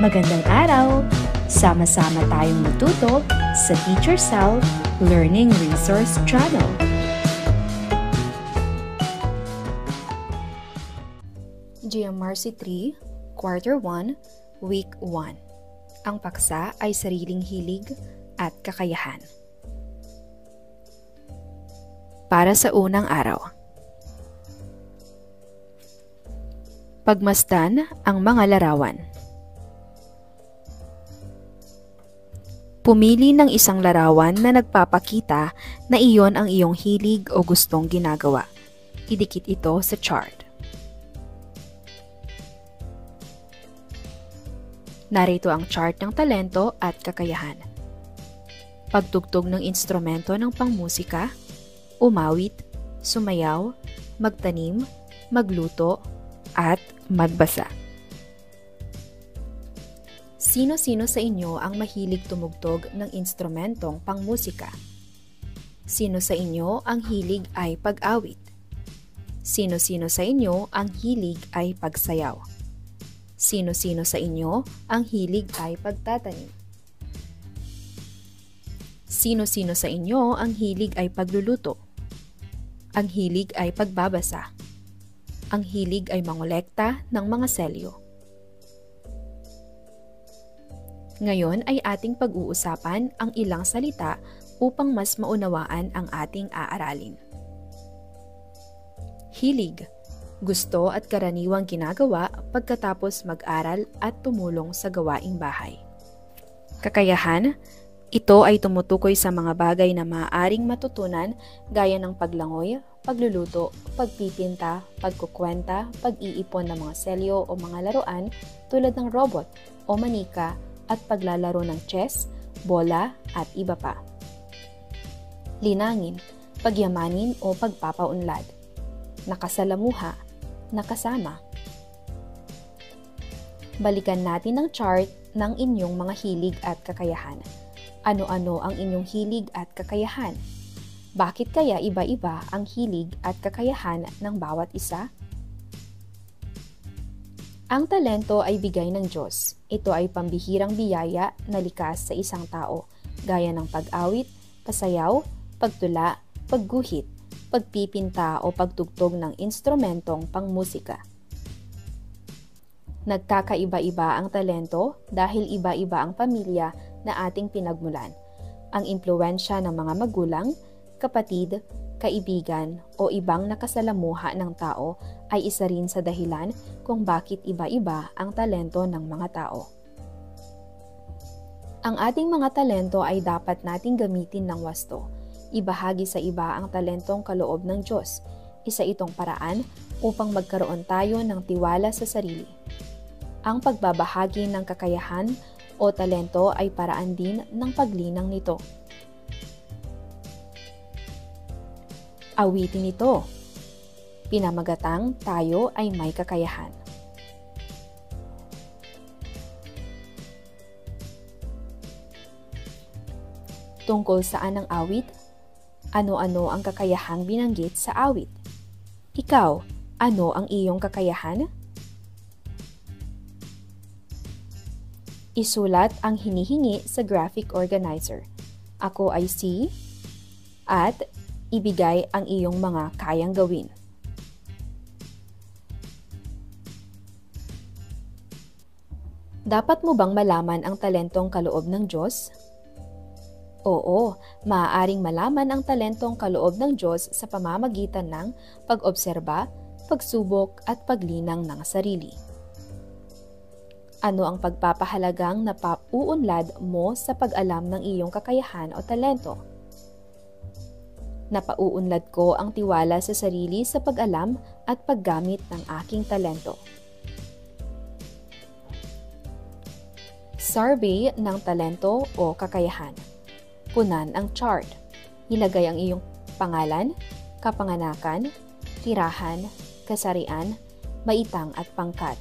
Magandang araw! Sama-sama tayong matuto sa Teacher Sal Learning Resource Channel. GMRC 3, Quarter 1, Week 1. Ang paksa ay sariling hilig at kakayahan. Para sa unang araw. Pagmasdan ang mga larawan. Pumili ng isang larawan na nagpapakita na iyon ang iyong hilig o gustong ginagawa. Idikit ito sa chart. Narito ang chart ng talento at kakayahan. Pagtugtog ng instrumento ng pangmusika, umawit, sumayaw, magtanim, magluto, at magbasa. Sino-sino sa inyo ang mahilig tumugtog ng instrumentong pangmusika? Sino sa inyo ang hilig ay pag-awit? Sino-sino sa inyo ang hilig ay pagsayaw? Sino-sino sa inyo ang hilig ay pagtatanim? Sino-sino sa inyo ang hilig ay pagluluto? Ang hilig ay pagbabasa. Ang hilig ay mangolekta ng mga selyo. Ngayon ay ating pag-uusapan ang ilang salita upang mas maunawaan ang ating aaralin. Hilig, gusto at karaniwang ginagawa pagkatapos mag-aral at tumulong sa gawaing bahay. Kakayahan, ito ay tumutukoy sa mga bagay na maaaring matutunan gaya ng paglangoy, pagluluto, pagpipinta, pagkukwenta, pag-iipon ng mga selyo o mga laruan tulad ng robot o manika at paglalaro ng chess, bola at iba pa. Linangin, pagyamanin o pagpapaunlad. Nakasalamuha, nakasama. Balikan natin ang chart ng inyong mga hilig at kakayahan. Ano-ano ang inyong hilig at kakayahan? Bakit kaya iba-iba ang hilig at kakayahan ng bawat isa? Ang talento ay bigay ng Diyos. Ito ay pambihirang biyaya na likas sa isang tao, gaya ng pag-awit, pasayaw, pagtula, pagguhit, pagpipinta o pagtugtog ng instrumentong pangmusika. Nagkakaiba-iba ang talento dahil iba-iba ang pamilya na ating pinagmulan. Ang impluwensya ng mga magulang, kapatid, kaibigan o ibang nakasalamuha ng tao ay isa rin sa dahilan kung bakit iba-iba ang talento ng mga tao. Ang ating mga talento ay dapat nating gamitin ng wasto. Ibahagi sa iba ang talentong kaloob ng Diyos. Isa itong paraan upang magkaroon tayo ng tiwala sa sarili. Ang pagbabahagi ng kakayahan o talento ay paraan din ng paglinang nito. Awitin ito. Pinamagatang tayo ay may kakayahan. Tungkol saan ang awit? Ano-ano ang kakayahang binanggit sa awit? Ikaw, ano ang iyong kakayahan? Isulat ang hinihingi sa graphic organizer. Ako ay si at ibigay ang iyong mga kayang gawin. Dapat mo bang malaman ang talentong kaloob ng Diyos? Oo, maaaring malaman ang talentong kaloob ng Diyos sa pamamagitan ng pag-obserba, pagsubok at paglinang ng sarili. Ano ang pagpapahalagang napauunlad mo sa pag-alam ng iyong kakayahan o talento? Napauunlad ko ang tiwala sa sarili sa pag-alam at paggamit ng aking talento. Survey ng talento o kakayahan. Punan ang chart. Ilagay ang iyong pangalan, kapanganakan, tirahan, kasarian, baitang at pangkat.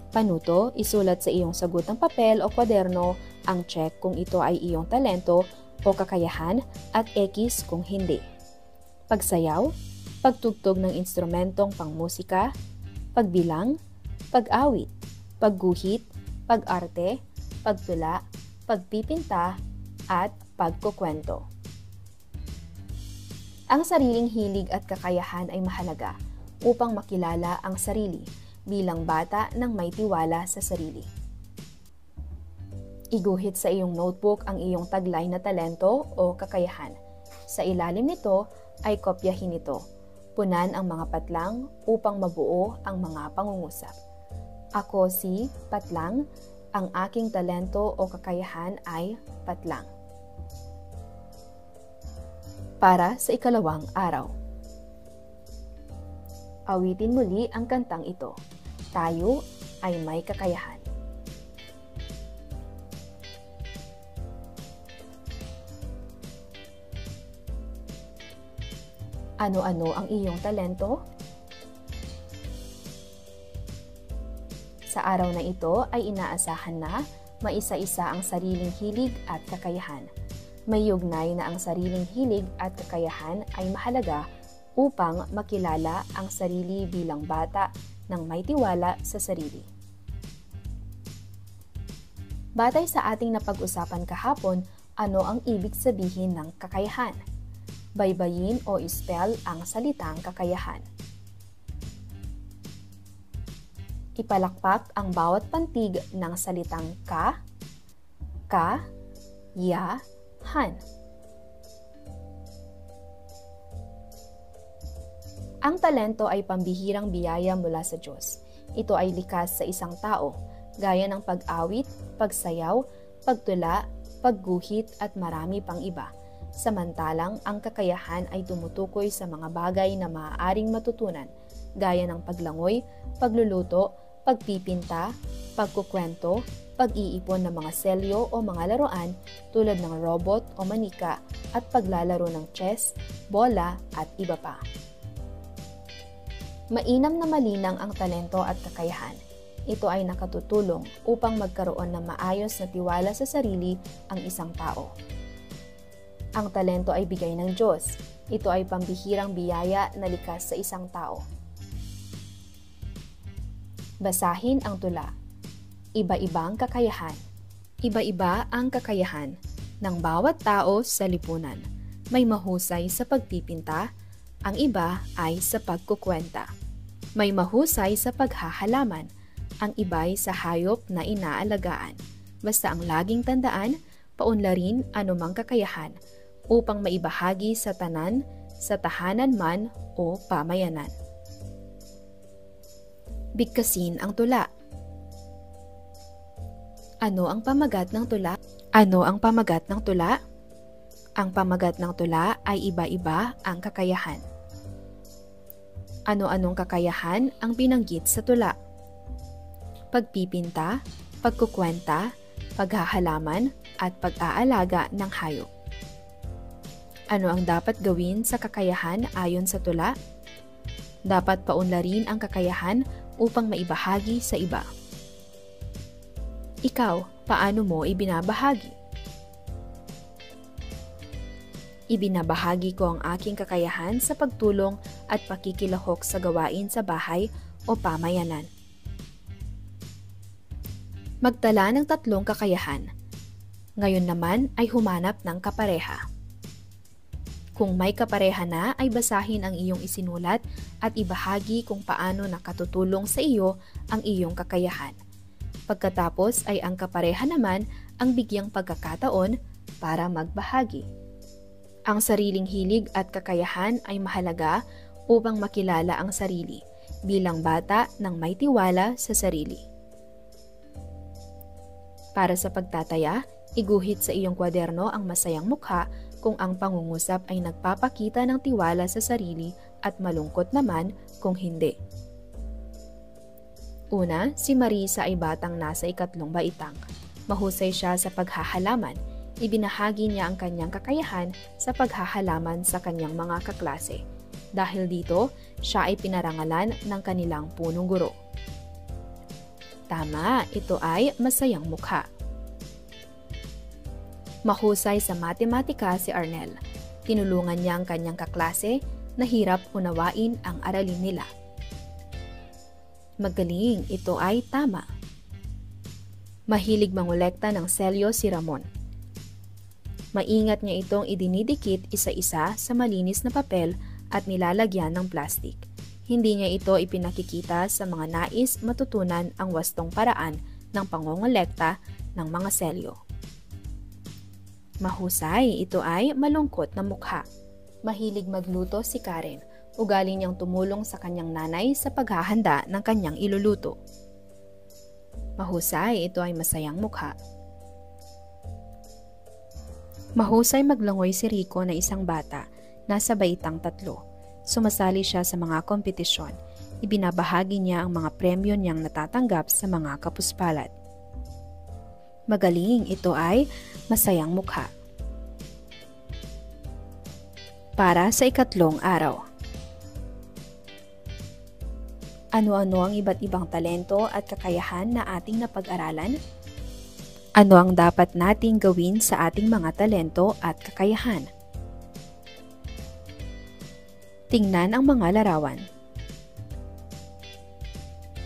Panuto, isulat sa iyong sagot ng papel o kwaderno ang check kung ito ay iyong talento o kakayahan at X kung hindi. Pagsayaw, pagtugtog ng instrumentong pangmusika, pagbilang, pag-awit, pagguhit, pag-arte, pagtula, pagpipinta, at pagkukwento. Ang sariling hilig at kakayahan ay mahalaga upang makilala ang sarili bilang bata ng may tiwala sa sarili. Iguhit sa iyong notebook ang iyong taglay na talento o kakayahan. Sa ilalim nito ay kopyahin ito. Punan ang mga patlang upang mabuo ang mga pangungusap. Ako si Patlang, ang aking talento o kakayahan ay patlang. Para sa ikalawang araw. Awitin muli ang kantang ito. Tayo ay may kakayahan. Ano-ano ang iyong talento? Sa araw na ito ay inaasahan na maisa-isa ang sariling hilig at kakayahan. May ugnay na ang sariling hilig at kakayahan ay mahalaga upang makilala ang sarili bilang bata ng may tiwala sa sarili. Batay sa ating napag-usapan kahapon, ano ang ibig sabihin ng kakayahan? Baybayin o spell ang salitang kakayahan. Ipalakpak ang bawat pantig ng salitang ka, ya, han. Ang talento ay pambihirang biyaya mula sa Diyos. Ito ay likas sa isang tao, gaya ng pag-awit, pagsayaw, pagtula, pagguhit at marami pang iba. Samantalang ang kakayahan ay tumutukoy sa mga bagay na maaaring matutunan, gaya ng paglangoy, pagluluto, pagpipinta, pagkukwento, pag-iipon ng mga selyo o mga laruan tulad ng robot o manika at paglalaro ng chess, bola at iba pa. Mainam na malinang ang talento at kakayahan. Ito ay nakatutulong upang magkaroon ng maayos na tiwala sa sarili ang isang tao. Ang talento ay bigay ng Diyos. Ito ay pambihirang biyaya na likas sa isang tao. Basahin ang tula. Iba-ibang kakayahan. Iba-iba ang kakayahan ng bawat tao sa lipunan. May mahusay sa pagpipinta, ang iba ay sa pagkukwenta. May mahusay sa paghahalaman, ang iba'y sa hayop na inaalagaan. Basta ang laging tandaan, paunlarin anumang kakayahan upang maibahagi sa tanan, sa tahanan man o pamayanan. Bigkasin ang tula. Ano ang pamagat ng tula? Ano ang pamagat ng tula? Ang pamagat ng tula ay iba-iba ang kakayahan. Ano-anong kakayahan ang binanggit sa tula? Pagpipinta, pagkukwenta, paghahalaman, at pag-aalaga ng hayop. Ano ang dapat gawin sa kakayahan ayon sa tula? Dapat paunlarin ang kakayahan upang maibahagi sa iba. Ikaw, paano mo ibinabahagi? Ibinabahagi ko ang aking kakayahan sa pagtulong at pakikilahok sa gawain sa bahay o pamayanan. Magtala ng 3 kakayahan. Ngayon naman ay humanap ng kapareha. Kung may kapareha na, ay basahin ang iyong isinulat at ibahagi kung paano nakatutulong sa iyo ang iyong kakayahan. Pagkatapos ay ang kapareha naman ang bigyang pagkakataon para magbahagi. Ang sariling hilig at kakayahan ay mahalaga upang makilala ang sarili bilang bata ng may tiwala sa sarili. Para sa pagtataya, iguhit sa iyong kwaderno ang masayang mukha kung ang pangungusap ay nagpapakita ng tiwala sa sarili at malungkot naman kung hindi. Una, si Marisa ay batang nasa 3 baitang. Mahusay siya sa paghahalaman. Ibinahagi niya ang kanyang kakayahan sa paghahalaman sa kanyang mga kaklase. Dahil dito, siya ay pinarangalan ng kanilang punong guro. Tama, ito ay masayang mukha. Mahusay sa matematika si Arnel. Tinulungan niya ang kanyang kaklase na hirap unawain ang aralin nila. Magaling, ito ay tama. Mahilig mangolekta ng selyo si Ramon. Maingat niya itong idinidikit isa-isa sa malinis na papel at nilalagyan ng plastik. Hindi niya ito ipinakikita sa mga nais matutunan ang wastong paraan ng pangongolekta ng mga selyo. Mahusay, ito ay malungkot na mukha. Mahilig magluto si Karen. Ugali niyang tumulong sa kanyang nanay sa paghahanda ng kanyang iluluto. Mahusay, ito ay masayang mukha. Mahusay maglangoy si Rico na isang bata, nasa baitang 3. Sumasali siya sa mga kompetisyon. Ibinabahagi niya ang mga premyo niyang natatanggap sa mga kapuspalad. Magaling, ito ay masayang mukha. Para sa 3 araw. Ano-ano ang iba't ibang talento at kakayahan na ating napag-aralan? Ano ang dapat nating gawin sa ating mga talento at kakayahan? Tingnan ang mga larawan.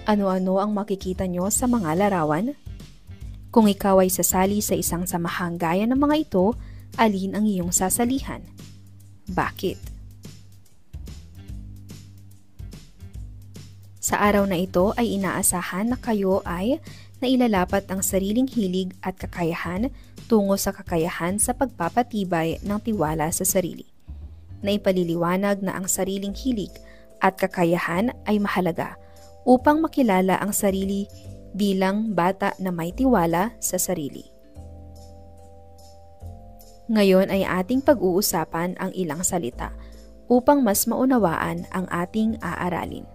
Ano-ano ang makikita nyo sa mga larawan? Kung ikaw ay sasali sa isang samahang gaya ng mga ito, alin ang iyong sasalihan? Bakit? Sa araw na ito ay inaasahan na kayo ay nailalapat ang sariling hilig at kakayahan tungo sa kakayahan sa pagpapatibay ng tiwala sa sarili. Naipaliliwanag na ang sariling hilig at kakayahan ay mahalaga upang makilala ang sarili bilang bata na may tiwala sa sarili. Ngayon ay ating pag-uusapan ang ilang salita upang mas maunawaan ang ating aaralin.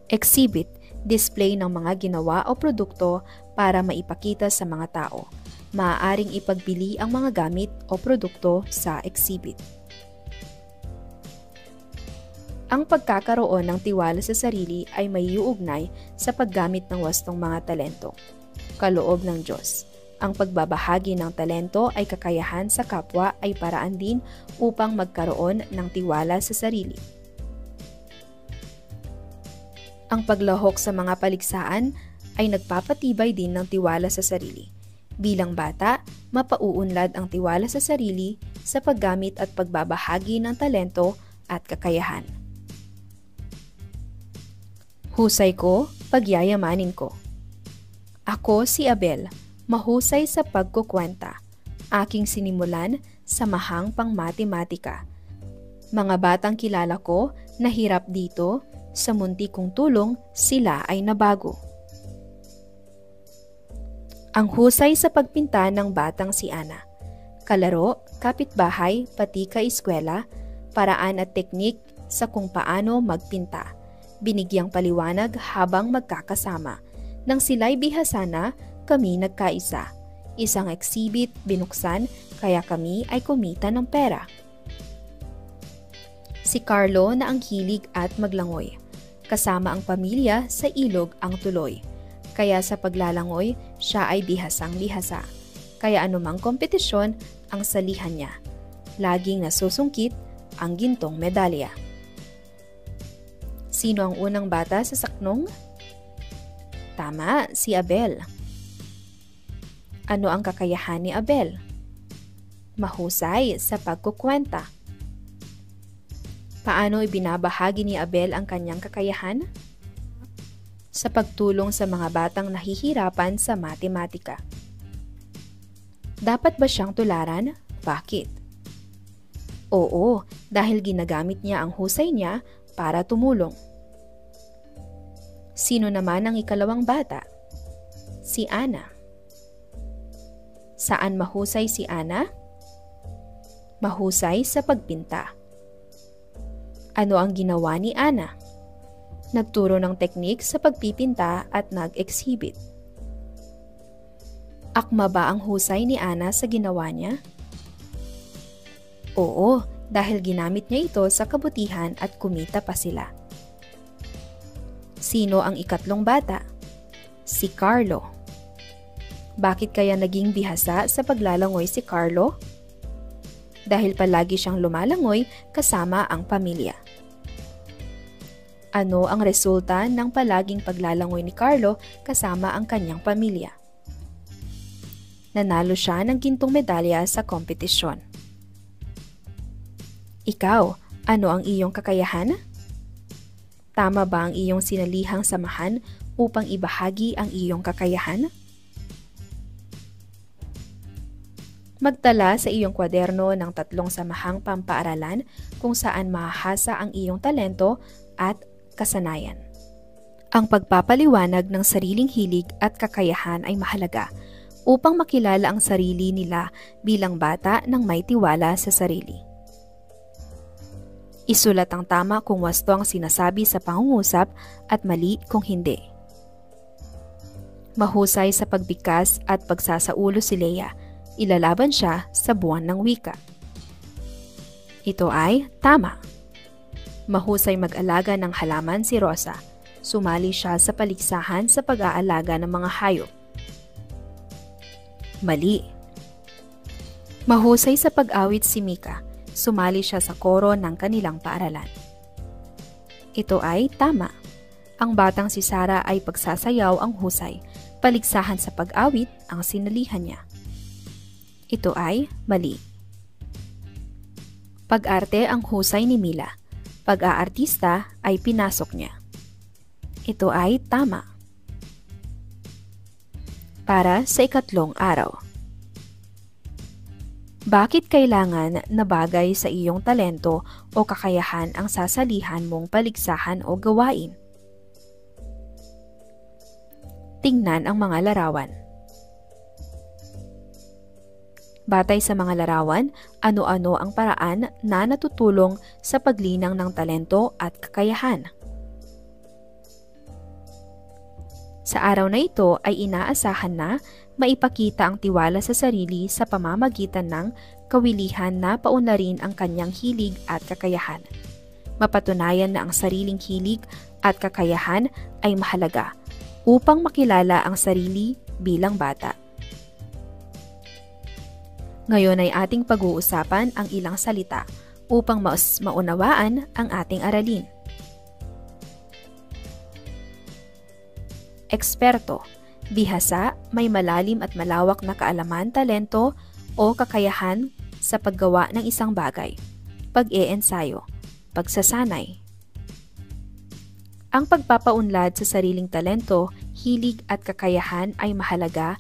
Exhibit, display ng mga ginawa o produkto para maipakita sa mga tao. Maaaring ipagbili ang mga gamit o produkto sa exhibit. Ang pagkakaroon ng tiwala sa sarili ay may iuugnay sa paggamit ng wastong mga talento. Kaloob ng Diyos. Ang pagbabahagi ng talento ay kakayahan sa kapwa ay paraan din upang magkaroon ng tiwala sa sarili. Ang paglahok sa mga paliksaan ay nagpapatibay din ng tiwala sa sarili. Bilang bata, mapauunlad ang tiwala sa sarili sa paggamit at pagbabahagi ng talento at kakayahan. Husay ko, pagyayamanin ko. Ako si Abel, mahusay sa pagkukwenta. Aking sinimulan sa mahang pang-matematika. Mga batang kilala ko, nahirap dito, sa munti kong tulong, sila ay nabago. Ang husay sa pagpinta ng batang si Ana. Kalaro, kapitbahay, pati ka-eskwela, paraan at teknik sa kung paano magpinta. Binigyang paliwanag habang magkakasama. Nang sila'y bihasana, kami nagkaisa. Isang exhibit binuksan, kaya kami ay kumita ng pera. Si Carlo na ang hilig at maglangoy. Kasama ang pamilya sa ilog ang tuloy. Kaya sa paglalangoy, siya ay bihasang-bihasa. Kaya anumang kompetisyon ang salihan niya. Laging nasusungkit ang gintong medalya. Sino ang unang bata sa saknong? Tama, si Abel. Ano ang kakayahan ni Abel? Mahusay sa pagkukwenta. Paano ibinabahagi ni Abel ang kanyang kakayahan? Sa pagtulong sa mga batang nahihirapan sa matematika. Dapat ba siyang tularan? Bakit? Oo, dahil ginagamit niya ang husay niya para tumulong. Sino naman ang ikalawang bata? Si Ana. Saan mahusay si Ana? Mahusay sa pagpinta. Ano ang ginawa ni Ana? Nagturo ng teknik sa pagpipinta at nag-exhibit. Akma ba ang husay ni Ana sa ginawa niya? Oo, dahil ginamit niya ito sa kabutihan at kumita pa sila. Sino ang ikatlong bata? Si Carlo. Bakit kaya naging bihasa sa paglalangoy si Carlo? Dahil palagi siyang lumalangoy kasama ang pamilya. Ano ang resulta ng palaging paglalangoy ni Carlo kasama ang kanyang pamilya? Nanalo siya ng gintong medalya sa kompetisyon. Ikaw, ano ang iyong kakayahan? Tama ba ang iyong sinalihang samahan upang ibahagi ang iyong kakayahan? Magtala sa iyong kwaderno ng 3 samahang pampaaralan kung saan mahahasa ang iyong talento at kasanayan. Ang pagpapaliwanag ng sariling hilig at kakayahan ay mahalaga upang makilala ang sarili nila bilang bata ng may tiwala sa sarili. Isulat ang tama kung wasto ang sinasabi sa pangungusap at mali kung hindi. Mahusay sa pagbigkas at pagsasaulo si Leia. Ilalaban siya sa buwan ng wika. Ito ay tama. Mahusay mag-alaga ng halaman si Rosa. Sumali siya sa paligsahan sa pag-aalaga ng mga hayop. Mali. Mahusay sa pag-awit si Mika. Sumali siya sa koro ng kanilang paaralan. Ito ay tama. Ang batang si Sarah ay pagsasayaw ang husay. Paligsahan sa pag-awit ang sinalihan niya. Ito ay mali. Pag-arte ang husay ni Mila. Pag-aartista ay pinasok niya. Ito ay tama. Para sa 3 araw. Bakit kailangan na bagay sa iyong talento o kakayahan ang sasalihan mong paligsahan o gawain? Tingnan ang mga larawan. Batay sa mga larawan, ano-ano ang paraan na natutulong sa paglinang ng talento at kakayahan? Sa araw na ito ay inaasahan na maipakita ang tiwala sa sarili sa pamamagitan ng kawilihan na paunlarin ang kanyang hilig at kakayahan. Mapatunayan na ang sariling hilig at kakayahan ay mahalaga upang makilala ang sarili bilang bata. Ngayon ay ating pag-uusapan ang ilang salita upang mas maunawaan ang ating aralin. Eksperto, bihasa, may malalim at malawak na kaalaman, talento o kakayahan sa paggawa ng isang bagay. Pag-iensayo, pagsasanay. Ang pagpapaunlad sa sariling talento, hilig at kakayahan ay mahalaga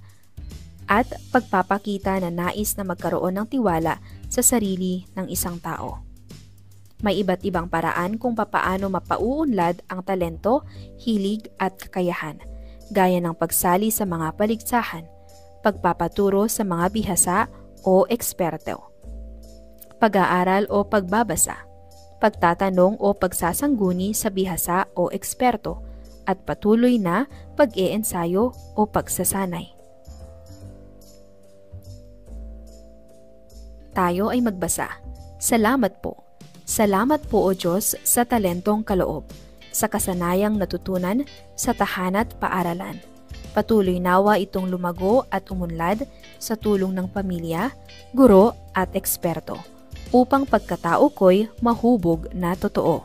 at pagpapakita na nais na magkaroon ng tiwala sa sarili ng isang tao. May iba't ibang paraan kung papaano mapauunlad ang talento, hilig at kakayahan, gaya ng pagsali sa mga paligsahan, pagpapaturo sa mga bihasa o eksperto, pag-aaral o pagbabasa, pagtatanong o pagsasangguni sa bihasa o eksperto, at patuloy na pag-iensayo o pagsasanay. Tayo ay magbasa. Salamat po. Salamat po o Diyos sa talentong kaloob, sa kasanayang natutunan sa tahanat paaralan. Patuloy nawa itong lumago at umunlad sa tulong ng pamilya, guro at eksperto, upang pagkatao ko'y mahubog na totoo.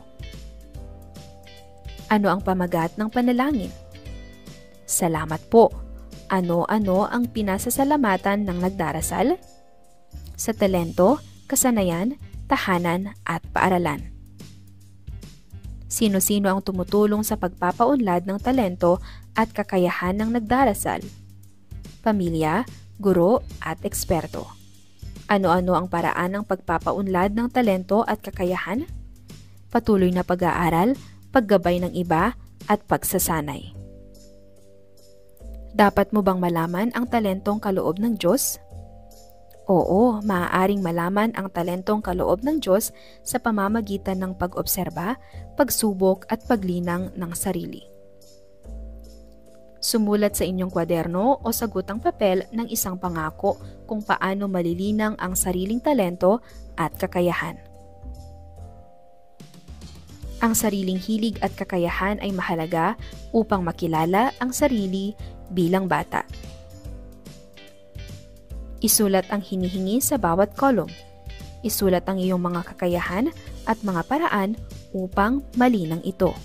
Ano ang pamagat ng panalangin? Salamat po. Ano-ano ang pinasasalamatan ng nagdarasal? Sa talento, kasanayan, tahanan at paaralan. Sino-sino ang tumutulong sa pagpapaunlad ng talento at kakayahan ng nagdarasal? Pamilya, guro at eksperto. Ano-ano ang paraan ng pagpapaunlad ng talento at kakayahan? Patuloy na pag-aaral, paggabay ng iba at pagsasanay. Dapat mo bang malaman ang talentong kaloob ng Diyos? Oo, maaaring malaman ang talentong kaloob ng Diyos sa pamamagitan ng pag-obserba, pagsubok at paglinang ng sarili. Sumulat sa inyong kwaderno o sagutang papel ng isang pangako kung paano malilinang ang sariling talento at kakayahan. Ang sariling hilig at kakayahan ay mahalaga upang makilala ang sarili bilang bata. Isulat ang hinihingi sa bawat kolum. Isulat ang iyong mga kakayahan at mga paraan upang malinang ito.